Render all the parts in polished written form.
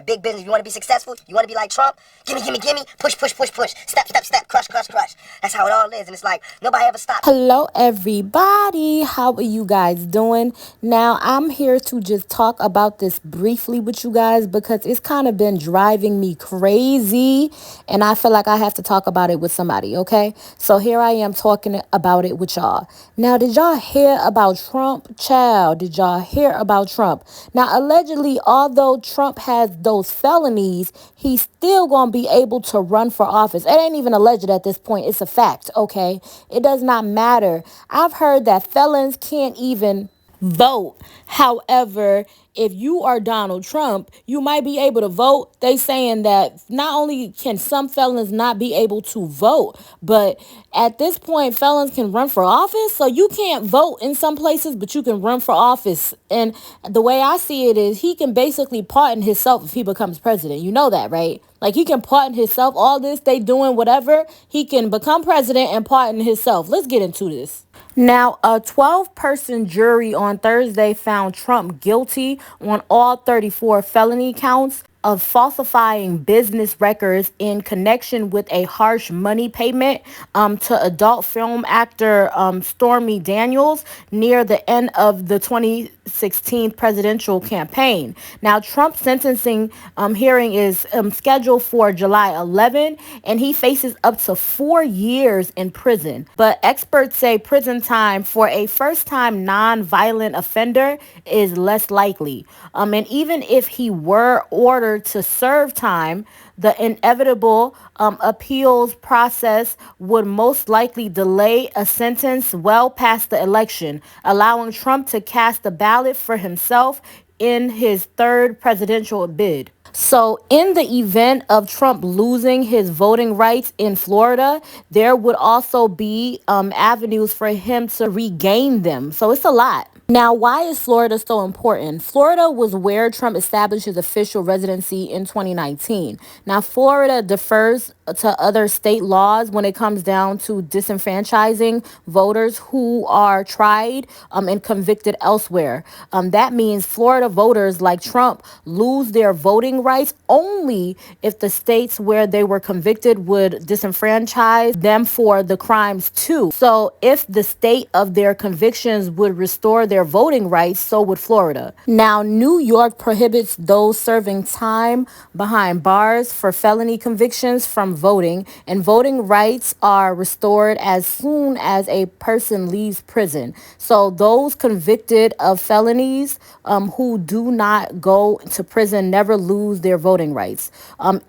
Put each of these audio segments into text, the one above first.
Big business. You want to be successful? You want to be like Trump? Gimme, gimme, gimme. Push, push, push, push. Step, step, step. Crush, crush, crush. That's how it all is. And it's like nobody ever stops. Hello, everybody. How are you guys doing? Now, I'm here to just talk about this briefly with you guys because it's kind of been driving me crazy. And I feel like I have to talk about it with somebody, okay? So here I am talking about it with y'all. Now, did y'all hear about Trump? Child, did y'all hear about Trump? Now, allegedly, although Trump has those felonies, he's still going to be able to run for office. It ain't even alleged at this point. It's a fact, okay? It does not matter. I've heard that felons can't even vote. However, if you are Donald Trump, you might be able to vote. They saying that not only can some felons not be able to vote, but at this point, felons can run for office. So you can't vote in some places, but you can run for office. And the way I see it is he can basically pardon himself if he becomes president. You know that, right? Like he can pardon himself. All this, they doing whatever. He can become president and pardon himself. Let's get into this. Now, a 12-person jury on Thursday found Trump guilty on all 34 felony counts of falsifying business records in connection with a harsh money payment to adult film actor Stormy Daniels near the end of the 2016 presidential campaign. Now, Trump's sentencing hearing is scheduled for July 11, and he faces up to 4 years in prison. But experts say prison time for a first-time non-violent offender is less likely. And even if he were ordered to serve time, the inevitable appeals process would most likely delay a sentence well past the election, allowing Trump to cast a ballot for himself in his third presidential bid. So in the event of Trump losing his voting rights in Florida, there would also be avenues for him to regain them. So it's a lot. Now, why is Florida so important? Florida was where Trump established his official residency in 2019. Now, Florida defers to other state laws when it comes down to disenfranchising voters who are tried and convicted elsewhere. That means Florida voters like Trump lose their voting rights only if the states where they were convicted would disenfranchise them for the crimes too. So if the state of their convictions would restore their voting rights, so would Florida. Now, New York prohibits those serving time behind bars for felony convictions from voting, and voting rights are restored as soon as a person leaves prison. So those convicted of felonies who do not go to prison never lose their voting rights.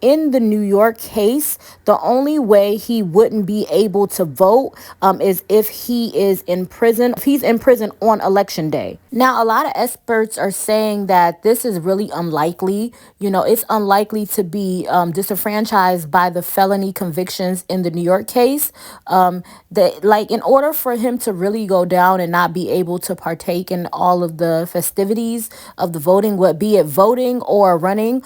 In the New York case, the only way he wouldn't be able to vote is if he is in prison. If he's in prison on election day. Now, a lot of experts are saying that this is really unlikely. You know, it's unlikely to be disenfranchised by the felony convictions in the New York case. In order for him to really go down and not be able to partake in all of the festivities of the voting, be it voting or running,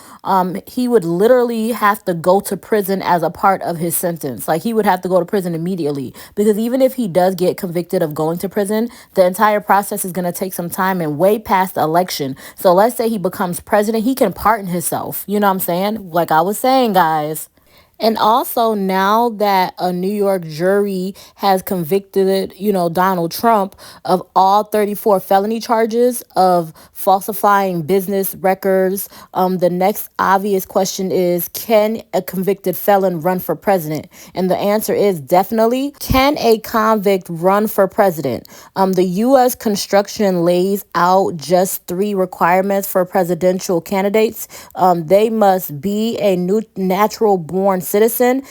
he would literally have to go to prison as a part of his sentence. Like he would have to go to prison immediately, because even if he does get convicted of going to prison, the entire process is going to take some time and way past the election. So let's say he becomes president, he can pardon himself. You know what I'm saying? Like I was saying, guys. And also, now that a New York jury has convicted, Donald Trump of all 34 felony charges of falsifying business records, the next obvious question is, can a convicted felon run for president? And the answer is definitely. Can a convict run for president? The U.S. Constitution lays out just 3 requirements for presidential candidates. They must be a natural-born citizen.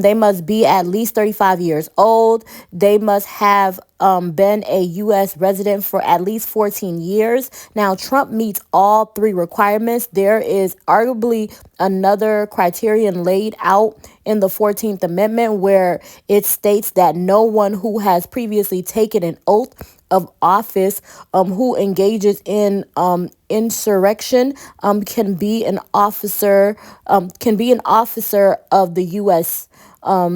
They must be at least 35 years old. They must have been a U.S. resident for at least 14 years. Now, Trump meets all 3 requirements. There is arguably another criterion laid out in the 14th Amendment where it states that no one who has previously taken an oath of office who engages in insurrection can be an officer of the U.S.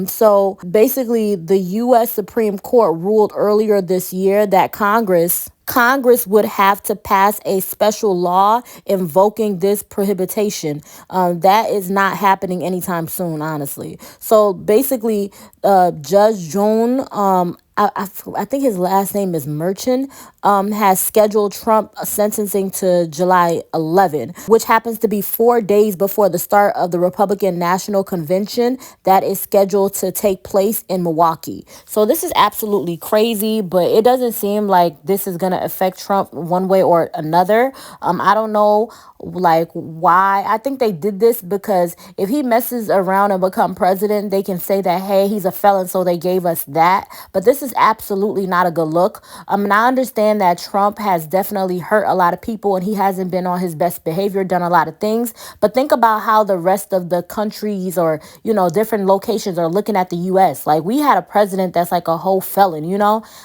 So basically, the U.S. Supreme Court ruled earlier this year that Congress Congress would have to pass a special law invoking this prohibition. That is not happening anytime soon, honestly. So basically, Judge Joan, I think his last name is Merchant, has scheduled Trump sentencing to July 11, which happens to be 4 days before the start of the Republican National Convention that is scheduled to take place in Milwaukee. So this is absolutely crazy, but it doesn't seem like this is going to affect Trump one way or another. I don't know like why. I think they did this because if he messes around and become president, they can say that, hey, he's a felon, so they gave us that. But this is absolutely not a good look. And I understand that Trump has definitely hurt a lot of people and he hasn't been on his best behavior, done a lot of things. But think about how the rest of the countries or, different locations are looking at the U.S. Like we had a president that's like a whole felon.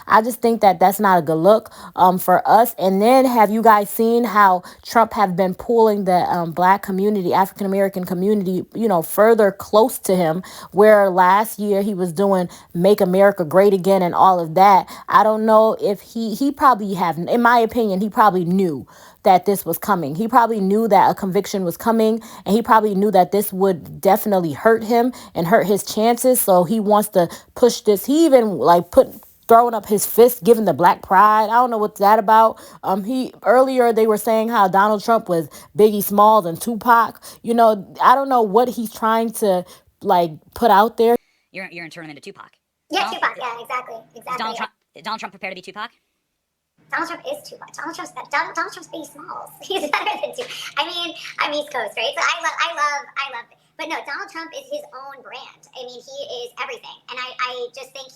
I just think that that's not a good look for us. And then have you guys seen how Trump have been pulling the black community, African American community, further close to him, where last year he was doing Make America Great Again and all of that. I don't know if he probably have, in my opinion, he probably knew that this was coming. He probably knew that a conviction was coming, and he probably knew that this would definitely hurt him and hurt his chances. So he wants to push this. He even throwing up his fist, giving the black pride. I don't know what's that about. He earlier they were saying how Donald Trump was Biggie Smalls and Tupac. I don't know what he's trying to put out there. You're in tournament of Tupac. Yeah, Tupac. Yeah, exactly. Is Donald Trump prepared to be Tupac? Donald Trump is Tupac. Donald Trump's Biggie Smalls. He's better than Tupac. I mean, I'm East Coast, right? So I love. But no, Donald Trump is his own brand. I mean, he is everything, and I just think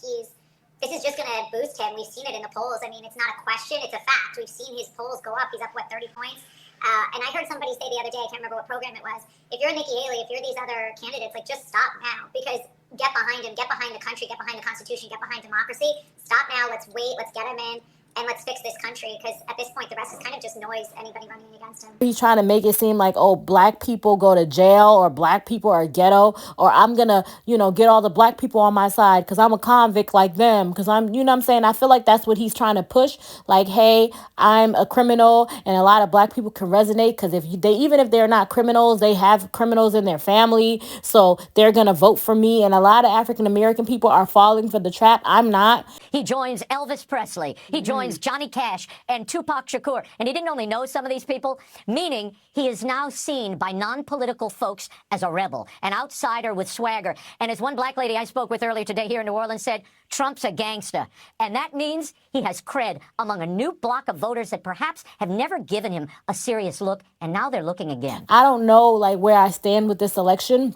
this is just going to boost him. We've seen it in the polls. I mean, it's not a question; it's a fact. We've seen his polls go up. He's up 30 points. And I heard somebody say the other day, I can't remember what program it was, if you're Nikki Haley, if you're these other candidates, just stop now, because get behind him, get behind the country, get behind the Constitution, get behind democracy. Stop now. Let's wait. Let's get him in. And let's fix this country, because at this point, the rest is kind of just noise, anybody running against him. He's trying to make it seem like, oh, black people go to jail or black people are ghetto, or I'm going to, get all the black people on my side because I'm a convict like them, because I'm, what I'm saying? I feel like that's what he's trying to push. Like, hey, I'm a criminal, and a lot of black people can resonate because even if they're not criminals, they have criminals in their family. So they're going to vote for me. And a lot of African American people are falling for the trap. I'm not. He joins Elvis Presley. He joins Johnny Cash and Tupac Shakur. And he didn't only know some of these people, meaning he is now seen by non-political folks as a rebel, an outsider with swagger. And as one black lady I spoke with earlier today here in New Orleans said, Trump's a gangster. And that means he has cred among a new block of voters that perhaps have never given him a serious look, and now they're looking again. I don't know where I stand with this election,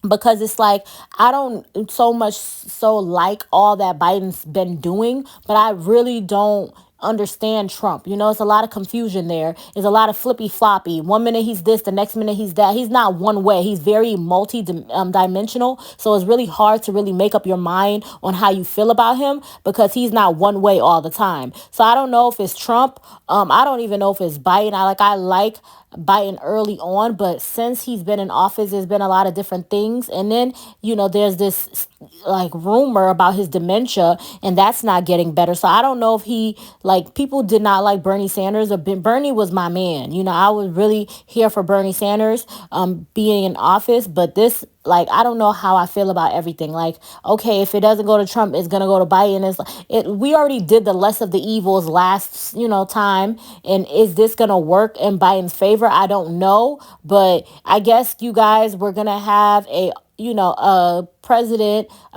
because it's like I don't so much so like all that Biden's been doing, but I really don't understand Trump. It's a lot of confusion there. There's a lot of flippy floppy. One minute he's this, the next minute he's that. He's not one way. He's very multi-dimensional. So it's really hard to really make up your mind on how you feel about him, because he's not one way all the time. So I don't know if it's Trump. I don't even know if it's Biden. I like Biden early on, but since he's been in office, there's been a lot of different things. And then, there's this rumor about his dementia, and that's not getting better. So I don't know if people did not like Bernie Sanders. Bernie was my man. I was really here for Bernie Sanders being in office, but this, I don't know how I feel about everything. Okay, if it doesn't go to Trump, it's going to go to Biden. We already did the less of the evils last, time. And is this going to work in Biden's favor? I don't know. But I guess you guys, we're going to have a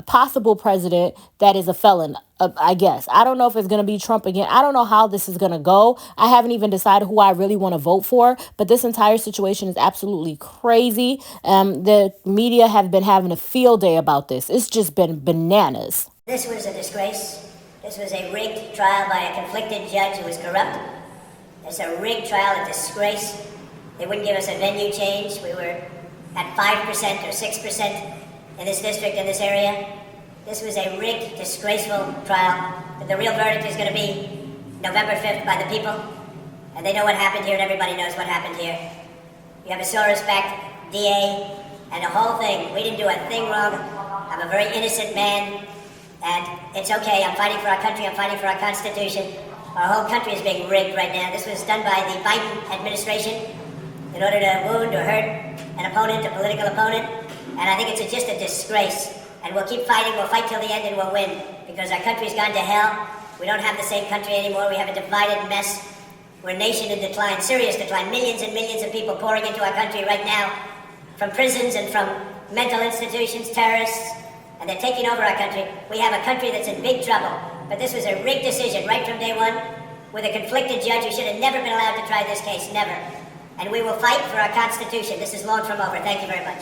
possible president that is a felon, I guess. I don't know if it's going to be Trump again. I don't know how this is going to go. I haven't even decided who I really want to vote for, but this entire situation is absolutely crazy. The media have been having a field day about this. It's just been bananas. This was a disgrace. This was a rigged trial by a conflicted judge who was corrupt. It's a rigged trial, a disgrace. They wouldn't give us a venue change. We were at 5% or 6% in this district, in this area. This was a rigged, disgraceful trial. But the real verdict is going to be November 5th by the people. And they know what happened here, and everybody knows what happened here. You have a Soros-backed DA, and the whole thing. We didn't do a thing wrong. I'm a very innocent man, and it's okay. I'm fighting for our country. I'm fighting for our Constitution. Our whole country is being rigged right now. This was done by the Biden administration in order to wound or hurt an opponent, a political opponent. And I think it's just a disgrace. And we'll keep fighting. We'll fight till the end and we'll win. Because our country's gone to hell. We don't have the same country anymore. We have a divided mess. We're a nation in decline, serious decline. Millions and millions of people pouring into our country right now from prisons and from mental institutions, terrorists. And they're taking over our country. We have a country that's in big trouble. But this was a rigged decision right from day one with a conflicted judge who should have never been allowed to try this case, never. And we will fight for our Constitution. This is long from over. Thank you very much.